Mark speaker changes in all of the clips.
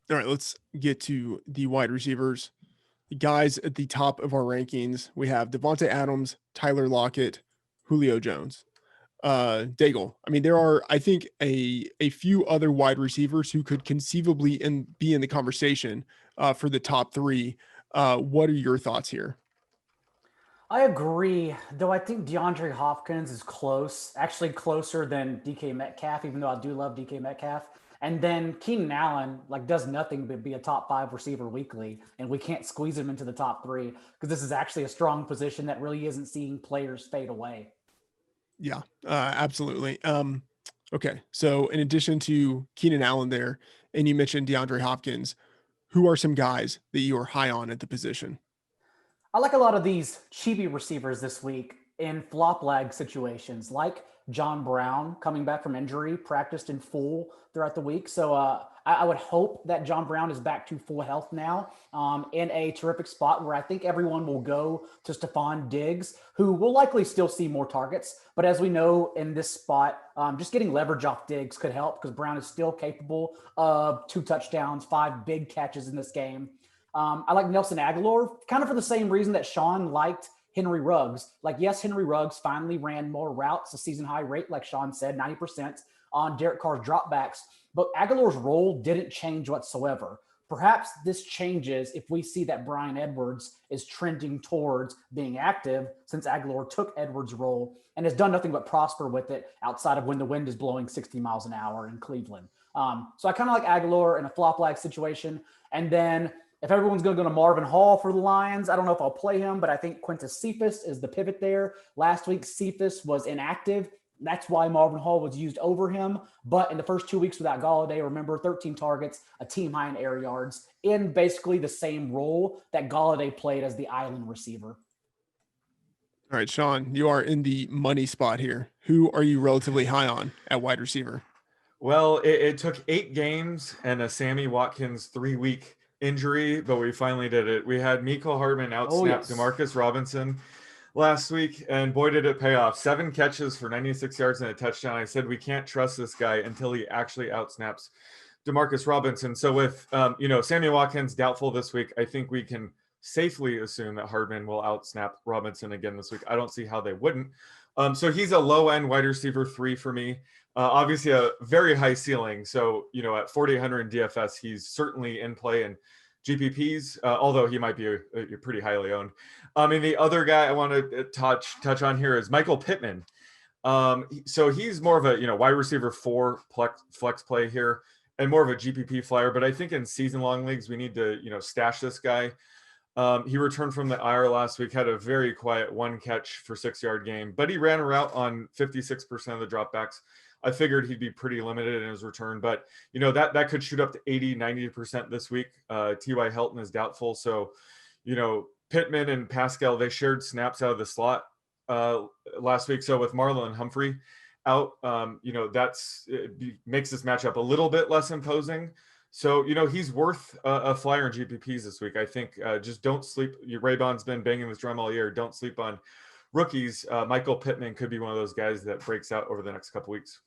Speaker 1: All right, let's get to the wide receivers. The guys at the top of our rankings, we have Devontae Adams, Tyler Lockett, Julio Jones, Daigle. I mean, there are, I think, a few other wide receivers who could conceivably be in the conversation for the top three. What are your thoughts here?
Speaker 2: I agree, though I think DeAndre Hopkins is close, actually closer than DK Metcalf, even though I do love DK Metcalf. And then Keenan Allen like does nothing but be a top five receiver weekly, and we can't squeeze him into the top three because this is actually a strong position that really isn't seeing players fade away.
Speaker 1: Yeah, absolutely. Okay, so in addition to Keenan Allen there, and you mentioned DeAndre Hopkins, who are some guys that you are high on at the position?
Speaker 2: I like a lot of these chibi receivers this week in flop leg situations, like John Brown coming back from injury, practiced in full throughout the week. So I would hope that John Brown is back to full health now, in a terrific spot where I think everyone will go to Stephon Diggs, who will likely still see more targets. But as we know in this spot, just getting leverage off Diggs could help because Brown is still capable of 2 touchdowns, 5 big catches in this game. I like Nelson Aguilar kind of for the same reason that Sean liked Henry Ruggs. Like, yes, Henry Ruggs finally ran more routes, a season high rate, like Sean said, 90% on Derek Carr's dropbacks. But Aguilar's role didn't change whatsoever. Perhaps this changes if we see that Brian Edwards is trending towards being active since Aguilar took Edwards' role and has done nothing but prosper with it outside of when the wind is blowing 60 miles an hour in Cleveland. So I kind of like Aguilar in a flop lag situation. And then if everyone's going to go to Marvin Hall for the Lions, I don't know if I'll play him, but I think Quintus Cephas is the pivot there. Last week, Cephas was inactive. That's why Marvin Hall was used over him. But in the first 2 weeks without Galladay, remember 13 targets, a team high in air yards, in basically the same role that Galladay played as the island receiver.
Speaker 1: All right, Sean, you are in the money spot here. Who are you relatively high on at wide receiver?
Speaker 3: Well, it took 8 games and a Sammy Watkins 3 week injury, but we finally did it. We had Miko Hardman
Speaker 2: Oh,
Speaker 3: outsnap
Speaker 2: yes.
Speaker 3: Demarcus Robinson last week, and boy, did it pay off. 7 catches for 96 yards and a touchdown. I said we can't trust this guy until he actually outsnaps Demarcus Robinson. So with Sammy Watkins doubtful this week, I think we can safely assume that Hardman will outsnap Robinson again this week. I don't see how they wouldn't. So he's a low end wide receiver 3 for me. Obviously, a very high ceiling. So, at 4,800 in DFS, he's certainly in play in GPPs, although he might be a pretty highly owned. And the other guy I want to touch on here is Michael Pittman. So he's more of a wide receiver 4 flex play here and more of a GPP flyer. But I think in season long leagues we need to stash this guy. He returned from the IR last week, had a very quiet 1 catch for 6 yard game, but he ran a route on 56% of the dropbacks. I figured he'd be pretty limited in his return, but that could shoot up to 80-90% this week. T.Y. Hilton is doubtful. So, Pittman and Pascal, they shared snaps out of the slot last week. So with Marlon Humphrey out, makes this matchup a little bit less imposing. So, he's worth a flyer in GPPs this week. I think just don't sleep. Raybon's been banging this drum all year. Don't sleep on rookies. Michael Pittman could be one of those guys that breaks out over the next couple weeks.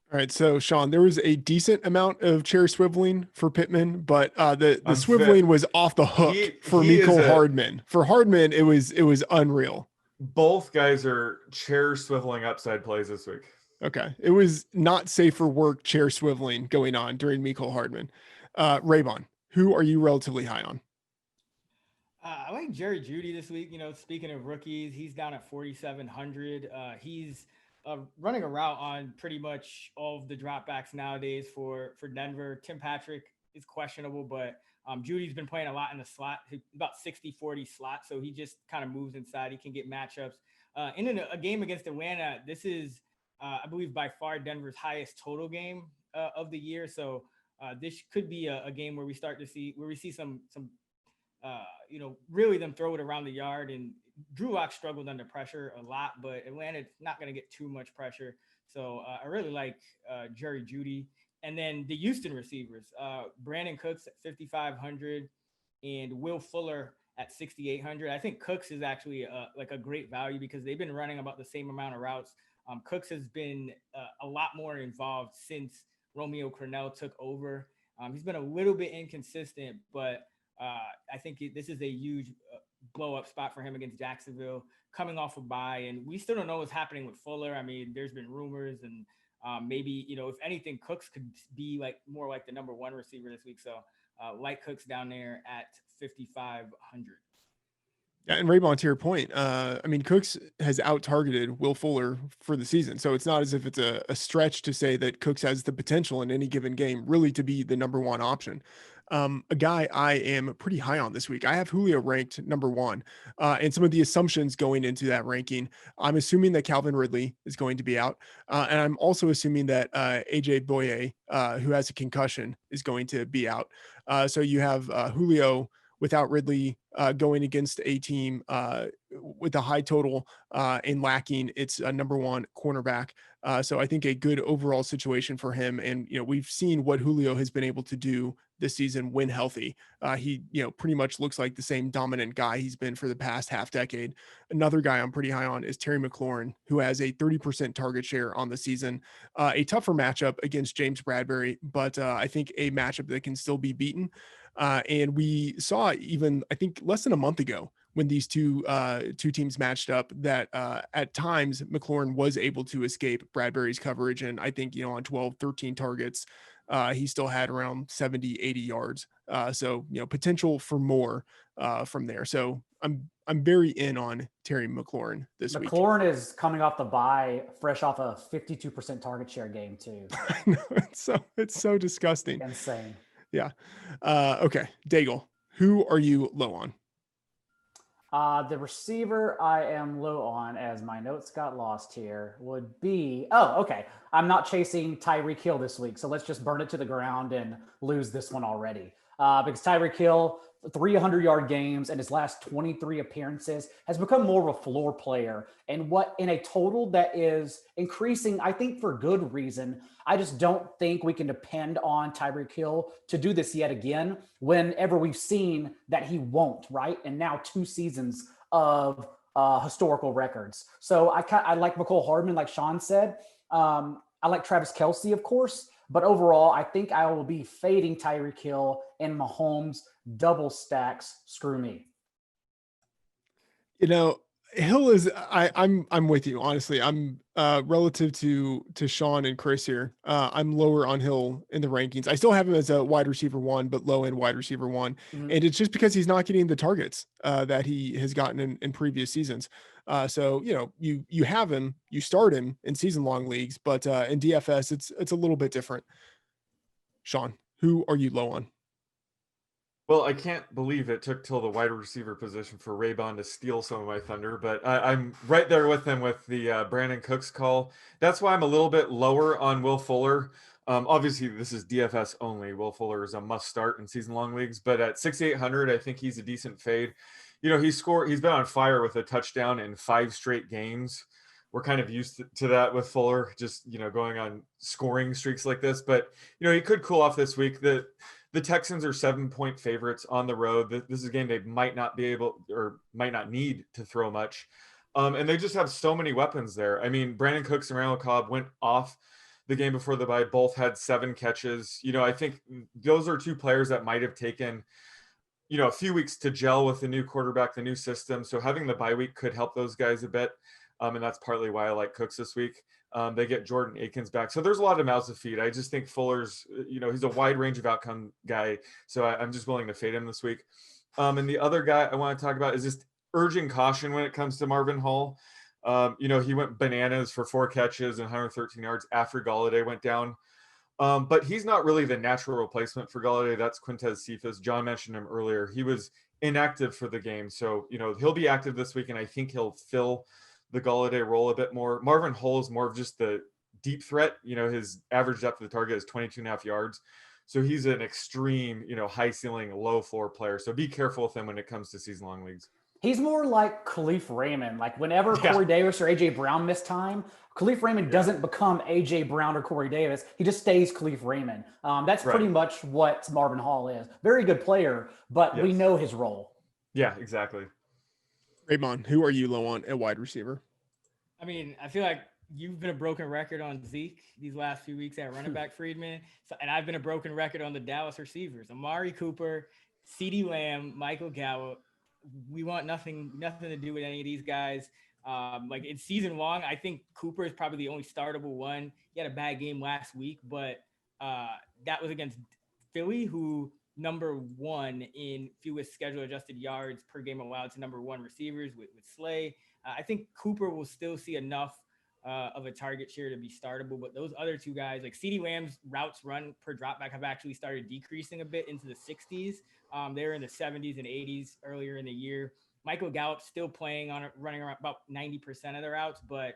Speaker 1: All right, so Sean, there was a decent amount of chair swiveling for Pittman, but the
Speaker 3: I'm fit.
Speaker 1: swiveling was off the hook for
Speaker 3: He is
Speaker 1: Miko Hardman. For Hardman, it was unreal.
Speaker 3: Both guys are chair swiveling upside plays this week.
Speaker 1: Okay, it was not safe for work chair swiveling going on during Miko Hardman. Raybon, who are you relatively high on?
Speaker 4: I like Jerry Judy this week. Speaking of rookies, he's down at 4,700. He's running a route on pretty much all of the dropbacks nowadays for Denver. Tim Patrick is questionable, but Judy's been playing a lot in the slot, about 60-40 slot. So he just kind of moves inside. He can get matchups. In a game against Atlanta, this is, I believe, by far Denver's highest total game of the year. So this could be a game where we see some really them throw it around the yard. And Drew Lock struggled under pressure a lot, but Atlanta's not going to get too much pressure. So I really like Jerry Judy. And then the Houston receivers, Brandon Cooks at 5,500 and Will Fuller at 6,800. I think Cooks is actually a great value because they've been running about the same amount of routes. Cooks has been a lot more involved since Romeo Crennel took over. He's been a little bit inconsistent, but I think this is a huge blow up spot for him against Jacksonville, coming off a bye. And we still don't know what's happening with Fuller. I mean, there's been rumors, and maybe, if anything, Cooks could be more like the number one receiver this week. So like Cooks down there at 5,500.
Speaker 1: Yeah, and Raymond, to your point, Cooks has out-targeted Will Fuller for the season, so it's not as if it's a stretch to say that Cooks has the potential in any given game really to be the number one option. A guy I am pretty high on this week, I have Julio ranked number one, and some of the assumptions going into that ranking, I'm assuming that Calvin Ridley is going to be out, and I'm also assuming that AJ Boye, who has a concussion, is going to be out. So you have Julio without Ridley going against a team with a high total and lacking its number one cornerback. So I think a good overall situation for him. And, we've seen what Julio has been able to do this season when healthy. He, pretty much looks like the same dominant guy he's been for the past half decade. Another guy I'm pretty high on is Terry McLaurin, who has a 30% target share on the season. A tougher matchup against James Bradbury, but I think a matchup that can still be beaten. And we saw even, I think, less than a month ago when these two teams matched up that at times McLaurin was able to escape Bradbury's coverage. And I think, on 12, 13 targets, he still had around 70, 80 yards. So, potential for more from there. So I'm very in on Terry McLaurin this week.
Speaker 2: McLaurin is coming off the bye, fresh off a 52% target share game too.
Speaker 1: It's so disgusting.
Speaker 2: Insane.
Speaker 1: Yeah. Okay. Daigle, who are you low on?
Speaker 2: The receiver I am low on, as my notes got lost here, would be, okay. I'm not chasing Tyreek Hill this week, so let's just burn it to the ground and lose this one already. Because Tyreek Hill, 300-yard games and his last 23 appearances has become more of a floor player. And what in a total that is increasing, I think for good reason, I just don't think we can depend on Tyreek Hill to do this yet again, whenever we've seen that he won't, right? And now 2 seasons of historical records. So I like McCole Hardman, like Sean said. I like Travis Kelce, of course. But overall, I think I will be fading Tyreek Hill and Mahomes double stacks. Screw me.
Speaker 1: Hill is I'm with you. Honestly, I'm relative to Sean and Chris here. I'm lower on Hill in the rankings. I still have him as a wide receiver 1, but low end wide receiver 1. Mm-hmm. And it's just because he's not getting the targets that he has gotten in previous seasons. So you have him, you start him in season long leagues, but in DFS it's a little bit different. Sean, who are you low on?
Speaker 3: Well, I can't believe it took till the wide receiver position for Raybon to steal some of my thunder, but I'm right there with him with the Brandon Cooks call. That's why I'm a little bit lower on Will Fuller. Obviously, this is DFS only. Will Fuller is a must start in season-long leagues, but at 6,800, I think he's a decent fade. He's been on fire with a touchdown in 5 straight games. We're kind of used to that with Fuller, just, going on scoring streaks like this. But, he could cool off this week. The Texans are 7-point favorites on the road. This is a game they might not be able or might not need to throw much. And they just have so many weapons there. I mean, Brandon Cooks and Randall Cobb went off the game before the bye. Both had 7 catches. I think those are 2 players that might have taken, a few weeks to gel with the new quarterback, the new system. So having the bye week could help those guys a bit. And that's partly why I like Cooks this week. They get Jordan Akins back. So there's a lot of mouths to feed. I just think Fuller's, he's a wide range of outcome guy. So I'm just willing to fade him this week. And the other guy I want to talk about is just urging caution when it comes to Marvin Hall. He went bananas for 4 catches and 113 yards after Golladay went down. But he's not really the natural replacement for Golladay. That's Quintez Cephas. John mentioned him earlier. He was inactive for the game. So, he'll be active this week, and I think he'll fill the Golladay role a bit more. Marvin Hall is more of just the deep threat. His average depth of the target is 22.5 yards. So he's an extreme, high ceiling, low floor player. So be careful with him when it comes to season long leagues.
Speaker 2: He's more like Khalif Raymond. Like whenever Corey Davis or AJ Brown miss time, Khalif Raymond doesn't become AJ Brown or Corey Davis. He just stays Khalif Raymond. That's pretty much what Marvin Hall is. Very good player, but we know his role.
Speaker 3: Yeah, exactly.
Speaker 1: Raymond, who are you low on at wide receiver?
Speaker 4: I mean, I feel like you've been a broken record on Zeke these last few weeks at running back Friedman. And I've been a broken record on the Dallas receivers. Amari Cooper, CeeDee Lamb, Michael Gallup. We want nothing to do with any of these guys. Like in season long, I think Cooper is probably the only startable one. He had a bad game last week, but that was against Philly, who number one in fewest schedule adjusted yards per game allowed to number one receivers with Slay. I think Cooper will still see enough of a target share to be startable, but those other two guys, like CeeDee Lamb's routes run per dropback, have actually started decreasing a bit into the 60s. They were in the 70s and 80s earlier in the year. Michael Gallup still playing on running around about 90% of the routes, but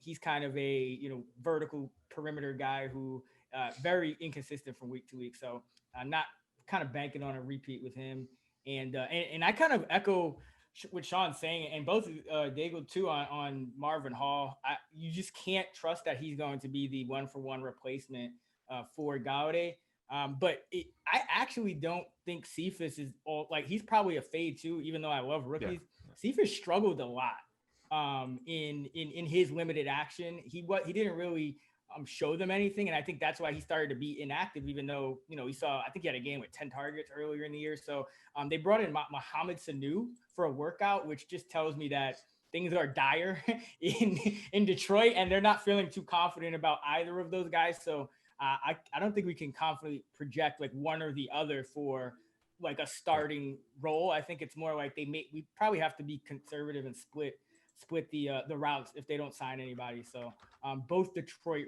Speaker 4: he's kind of a vertical perimeter guy who very inconsistent from week to week. So I'm not kind of banking on a repeat with him. And I kind of echo what Sean's saying, and both Daigle too on Marvin Hall. You just can't trust that he's going to be the 1-for-1 replacement for Gaudi. But I actually don't think Cephas is he's probably a fade too, even though I love rookies. Yeah. Cephas struggled a lot in his limited action. He didn't really show them anything, and I think that's why he started to be inactive, even though I think he had a game with 10 targets earlier in the year. So they brought in Mohamed Sanu for a workout, which just tells me that things are dire in Detroit, and they're not feeling too confident about either of those guys. So I don't think we can confidently project like one or the other for like a starting role. I think it's more like we probably have to be conservative and split the routes if they don't sign anybody. So both Detroit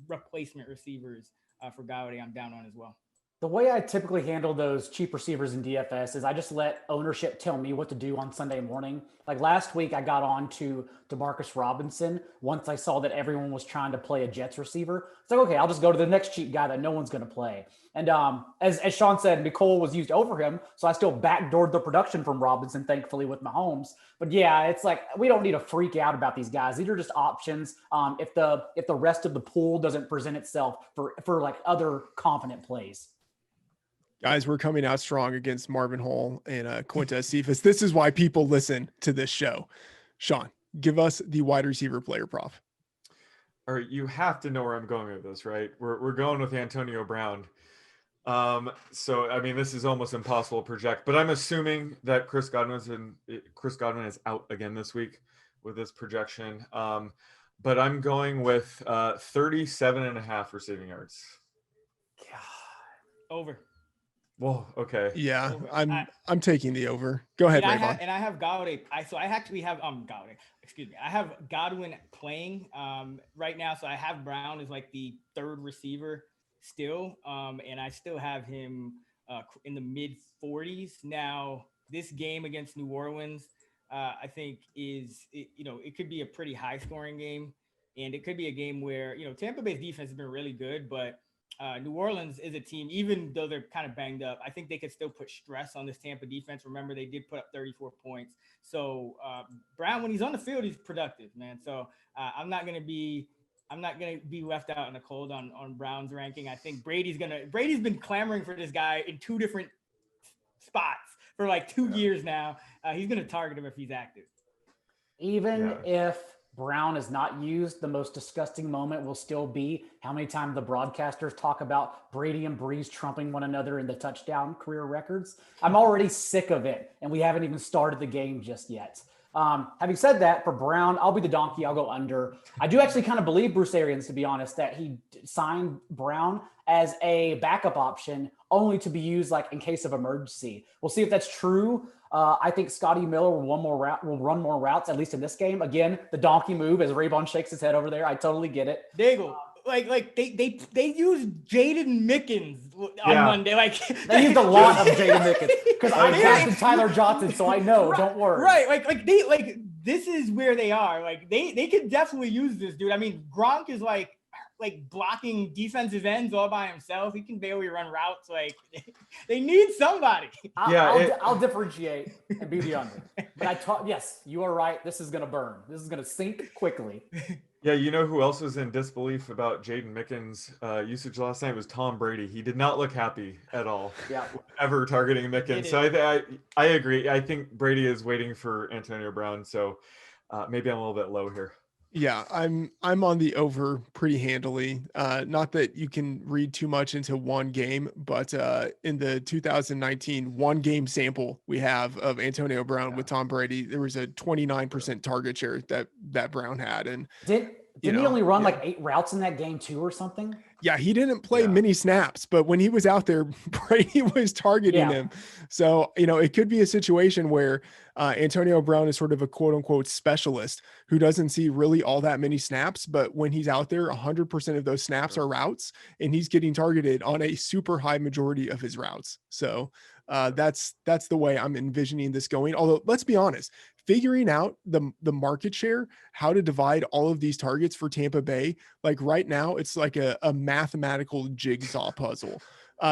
Speaker 4: replacement receivers for Gaudi I'm down on as well.
Speaker 2: The way I typically handle those cheap receivers in DFS is I just let ownership tell me what to do on Sunday morning. Like last week, I got on to Demarcus Robinson once I saw that everyone was trying to play a Jets receiver. It's like, okay, I'll just go to the next cheap guy that no one's going to play. And as Sean said, Nicole was used over him, so I still backdoored the production from Robinson, thankfully, with Mahomes. But yeah, it's like we don't need to freak out about these guys. These are just options. If the rest of the pool doesn't present itself for like other confident plays.
Speaker 1: Guys, we're coming out strong against Marvin Hall and Quintez Cephas. This is why people listen to this show. Sean, give us the wide receiver player prop.
Speaker 3: All right, you have to know where I'm going with this, right? We're going with Antonio Brown. So I mean, this is almost impossible to project, but I'm assuming that Chris Godwin is out again this week with this projection. But I'm going with 37.5 receiving yards.
Speaker 2: God.
Speaker 4: Over.
Speaker 3: Whoa. Okay.
Speaker 1: Yeah, I'm taking the over. Go ahead, Rayvon.
Speaker 4: I have Gaudi. I actually have Gaudi. Excuse me. I have Godwin playing right now, so I have Brown as like the third receiver still, and I still have him in the mid 40s. Now, this game against New Orleans, I think it could be a pretty high scoring game, and it could be a game where Tampa Bay's defense has been really good, but New Orleans is a team, even though they're kind of banged up, I think they could still put stress on this Tampa defense. Remember, they did put up 34 points. So Brown, when he's on the field, he's productive, man. So I'm not going to be left out in the cold on Brown's ranking. I think Brady's been clamoring for this guy in two different spots for like 2 years now. He's going to target him if he's active.
Speaker 2: Even if Brown is not used, the most disgusting moment will still be how many times the broadcasters talk about Brady and Breeze trumping one another in the touchdown career records. I'm already sick of it, and we haven't even started the game just yet. Having said that, for Brown, I'll be the donkey. I'll go under. I do actually kind of believe Bruce Arians, to be honest, that he signed Brown as a backup option only to be used like in case of emergency. We'll see if that's true. I think Scotty Miller will run more routes, at least in this game. Again, the donkey move as Raybon shakes his head over there. I totally get it.
Speaker 4: Daigle, like they used Jaden Mickens on Monday. Like
Speaker 2: they used a lot of Jaden Mickens because I captain Tyler Johnson, so I know. Don't worry.
Speaker 4: Right, this is where they are. Like they could definitely use this dude. I mean, Gronk is like blocking defensive ends all by himself. He can barely run routes. Like they need somebody.
Speaker 2: I'll differentiate and be the under. But yes, you are right. This is going to burn. This is going to sink quickly.
Speaker 3: Yeah, you know who else was in disbelief about Jaden Mickens' usage last night was Tom Brady. He did not look happy at all. Ever targeting Mickens. So I agree. I think Brady is waiting for Antonio Brown. So maybe I'm a little bit low here.
Speaker 1: Yeah, I'm on the over pretty handily. Not that you can read too much into one game, but in the 2019 one game sample we have of Antonio Brown with Tom Brady, there was a 29% target share that Brown had, and
Speaker 2: Didn't he only run
Speaker 1: yeah.
Speaker 2: like 8 routes in that game too or something?
Speaker 1: Yeah, he didn't play
Speaker 3: Yeah.
Speaker 1: many snaps, but when he was out there, Brady was targeting
Speaker 2: Yeah.
Speaker 1: him. So, it could be a situation where Antonio Brown is sort of a quote unquote specialist who doesn't see really all that many snaps, but when he's out there, 100% of those snaps are routes, and he's getting targeted on a super high majority of his routes. So, that's the way I'm envisioning this going. Although, let's be honest, figuring out the market share, how to divide all of these targets for Tampa Bay, like right now, it's like a mathematical jigsaw puzzle.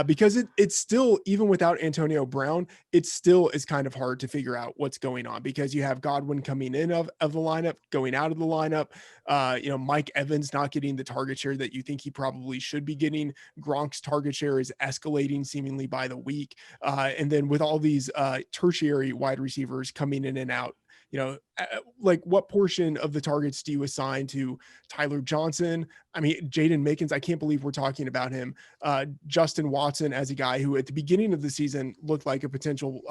Speaker 1: Because it's still, even without Antonio Brown, it still is kind of hard to figure out what's going on, because you have Godwin coming in of the lineup, going out of the lineup. Mike Evans not getting the target share that you think he probably should be getting. Gronk's target share is escalating seemingly by the week. And then with all these tertiary wide receivers coming in and out, like what portion of the targets do you assign to Tyler Johnson? I mean, Jaden Mickens, I can't believe we're talking about him. Justin Watson as a guy who at the beginning of the season looked like a potential,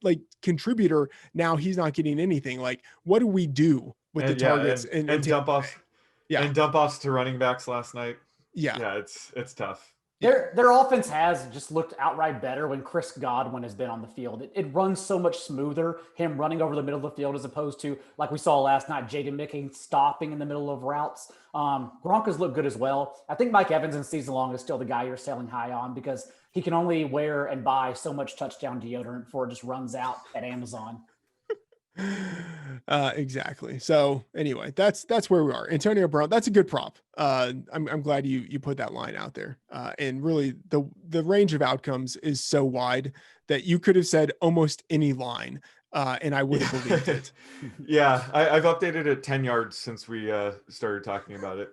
Speaker 1: like contributor. Now he's not getting anything. Like, what do we do with the targets
Speaker 3: and dump offs?
Speaker 1: Yeah.
Speaker 3: And dump offs to running backs last night.
Speaker 1: Yeah.
Speaker 3: Yeah, it's tough.
Speaker 2: Their offense has just looked outright better when Chris Godwin has been on the field. It runs so much smoother, him running over the middle of the field, as opposed to, like we saw last night, Jaden Mickens stopping in the middle of routes. Gronk has looked good as well. I think Mike Evans in season long is still the guy you're selling high on, because he can only wear and buy so much touchdown deodorant before it just runs out at Amazon.
Speaker 1: Exactly. So anyway, that's where we are. Antonio Brown, that's a good prop. I'm glad you put that line out there. And really the range of outcomes is so wide that you could have said almost any line, and I would have believed it.
Speaker 3: Yeah, I've updated it 10 yards since we started talking about it.